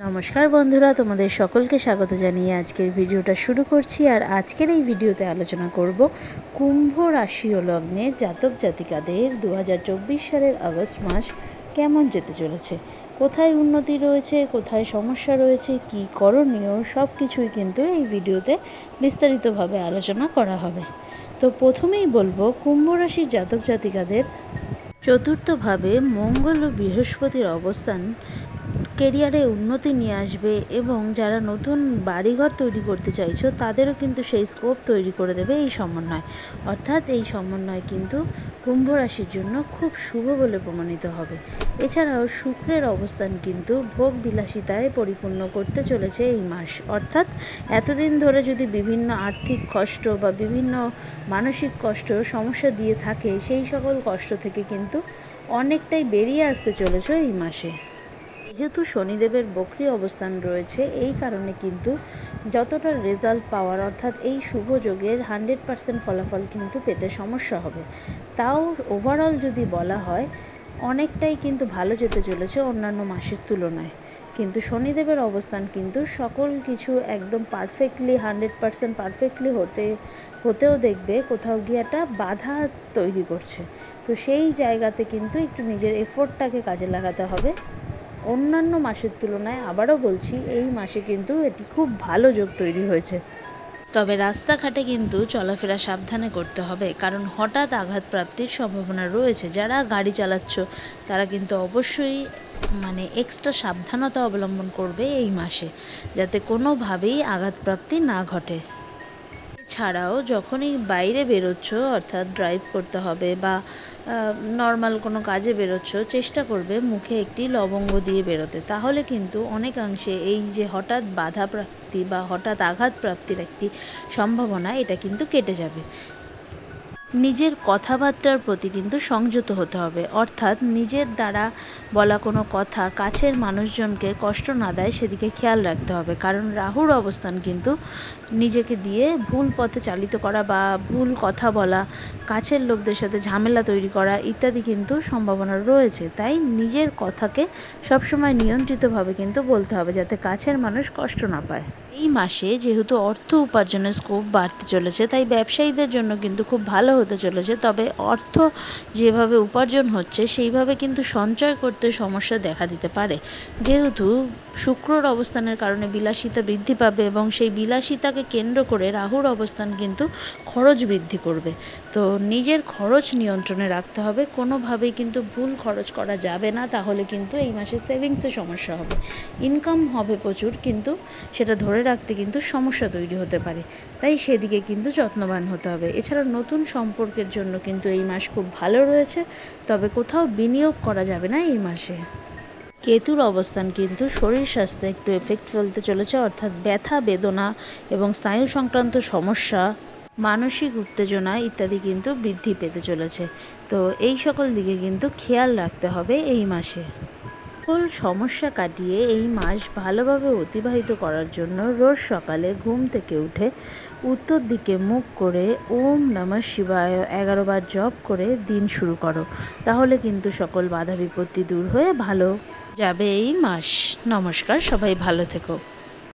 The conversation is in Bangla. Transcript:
নমস্কার বন্ধুরা, তোমাদের সকলকে স্বাগত জানিয়ে আজকের ভিডিওটা শুরু করছি। আর আজকের এই ভিডিওতে আলোচনা করব কুম্ভ রাশি ও লগ্নে জাতক জাতিকাদের 2024 সালের আগস্ট মাস কেমন যেতে চলেছে, কোথায় উন্নতি রয়েছে, কোথায় সমস্যা রয়েছে, কি করণীয়, সব কিছুই কিন্তু এই ভিডিওতে বিস্তারিতভাবে আলোচনা করা হবে। তো প্রথমেই বলবো, কুম্ভ রাশির জাতক জাতিকাদের চতুর্থভাবে মঙ্গল ও বৃহস্পতির অবস্থান কেরিয়ারে উন্নতি নিয়ে আসবে এবং যারা নতুন বাড়িঘর তৈরি করতে চাইছো তাদেরও কিন্তু সেই স্কোপ তৈরি করে দেবে এই সমন্বয়। অর্থাৎ এই সমন্বয় কিন্তু কুম্ভ রাশির জন্য খুব শুভ বলে প্রমাণিত হবে। এছাড়াও শুক্রের অবস্থান কিন্তু ভোগ বিলাসিতায় পরিপূর্ণ করতে চলেছে এই মাস। অর্থাৎ এতদিন ধরে যদি বিভিন্ন আর্থিক কষ্ট বা বিভিন্ন মানসিক কষ্ট সমস্যা দিয়ে থাকে, সেই সকল কষ্ট থেকে কিন্তু অনেকটাই বেরিয়ে আসতে চলেছে এই মাসে। যেহেতু শনিদেবের বক্রী অবস্থান রয়েছে, এই কারণে কিন্তু যতটা রেজাল্ট পাওয়ার অর্থাৎ এই শুভ যোগের 100% ফলাফল কিন্তু পেতে সমস্যা হবে। তাও ওভারঅল যদি বলা হয়, অনেকটাই কিন্তু ভালো যেতে চলেছে অন্যান্য মাসের তুলনায়। কিন্তু শনিদেবের অবস্থান কিন্তু সকল কিছু একদম পারফেক্টলি 100% পারফেক্টলি হতেও দেখবে কোথাও গিয়ে একটা বাধা তৈরি করছে। তো সেই জায়গাতে কিন্তু একটু নিজের এফোর্টটাকে কাজে লাগাতে হবে। অন্যান্য মাসের তুলনায় আবারও বলছি, এই মাসে কিন্তু এটি খুব ভালো যোগ তৈরি হয়েছে। তবে রাস্তাঘাটে কিন্তু চলাফেরা সাবধানে করতে হবে, কারণ হঠাৎ আঘাত প্রাপ্তির সম্ভাবনা রয়েছে। যারা গাড়ি চালাচ্ছ তারা কিন্তু অবশ্যই এক্সট্রা সাবধানতা অবলম্বন করবে এই মাসে, যাতে কোনোভাবেই আঘাতপ্রাপ্তি না ঘটে। ছাড়াও যখনই বাইরে বেরোচ্ছ, অর্থাৎ ড্রাইভ করতে হবে বা নর্মাল কোনো কাজে বেরোচ্ছ, চেষ্টা করবে মুখে একটি লবঙ্গ দিয়ে বেরোতে। তাহলে কিন্তু অনেকাংশে এই যে হঠাৎ বাধা প্রাপ্তি বা হঠাৎ আঘাত প্রাপ্তির একটি সম্ভাবনা, এটা কিন্তু কেটে যাবে। নিজের কথাবার্তার প্রতি কিন্তু সংযত হতে হবে, অর্থাৎ নিজের দ্বারা বলা কোনো কথা কাছের মানুষজনকে কষ্ট না দেয় সেদিকে খেয়াল রাখতে হবে। কারণ রাহুর অবস্থান কিন্তু নিজেকে দিয়ে ভুল পথে চালিত করা বা ভুল কথা বলা, কাছের লোকদের সাথে ঝামেলা তৈরি করা ইত্যাদি কিন্তু সম্ভাবনা রয়েছে। তাই নিজের কথাকে সবসময় নিয়ন্ত্রিতভাবে কিন্তু বলতে হবে, যাতে কাছের মানুষ কষ্ট না পায়। এই মাসে যেহেতু অর্থ উপার্জনের স্কোপ বাড়তে চলেছে, তাই ব্যবসায়ীদের জন্য কিন্তু খুব ভালো হতে চলেছে। তবে অর্থ যেভাবে উপার্জন হচ্ছে সেইভাবে কিন্তু সঞ্চয় করতে সমস্যা দেখা দিতে পারে। যেহেতু শুক্রর অবস্থানের কারণে বিলাসিতা বৃদ্ধি পাবে এবং সেই বিলাসিতাকে কেন্দ্র করে রাহুর অবস্থান কিন্তু খরচ বৃদ্ধি করবে। তো নিজের খরচ নিয়ন্ত্রণে রাখতে হবে, কোনোভাবেই কিন্তু ভুল খরচ করা যাবে না, তাহলে কিন্তু এই মাসে সেভিংসে সমস্যা হবে। ইনকাম হবে প্রচুর, কিন্তু সেটা ধরে রাখতে কিন্তু সমস্যা তৈরি হতে পারে, তাই সেদিকে কিন্তু যত্নবান হতে হবে। এছাড়া নতুন সম্পর্কের জন্য কিন্তু এই মাস খুব ভালো রয়েছে, তবে কোথাও বিনিয়োগ করা যাবে না এই মাসে। কেতুর অবস্থান কিন্তু শরীর স্বাস্থ্যে একটু এফেক্ট ফেলতে চলেছে, অর্থাৎ ব্যথা বেদনা এবং স্নায়ু সংক্রান্ত সমস্যা, মানসিক উত্তেজনা ইত্যাদি কিন্তু বৃদ্ধি পেতে চলেছে। তো এই সকল দিকে কিন্তু খেয়াল রাখতে হবে এই মাসে। সকল সমস্যা কাটিয়ে এই মাস ভালোভাবে অতিবাহিত করার জন্য রোজ সকালে ঘুম থেকে উঠে উত্তর দিকে মুখ করে ওম নমঃ শিবায় 11 বার জপ করে দিন শুরু করো। তাহলে কিন্তু সকল বাধা বিপত্তি দূর হয়ে ভালো যাবে এই মাস। নমস্কার, সবাই ভালো থেকো।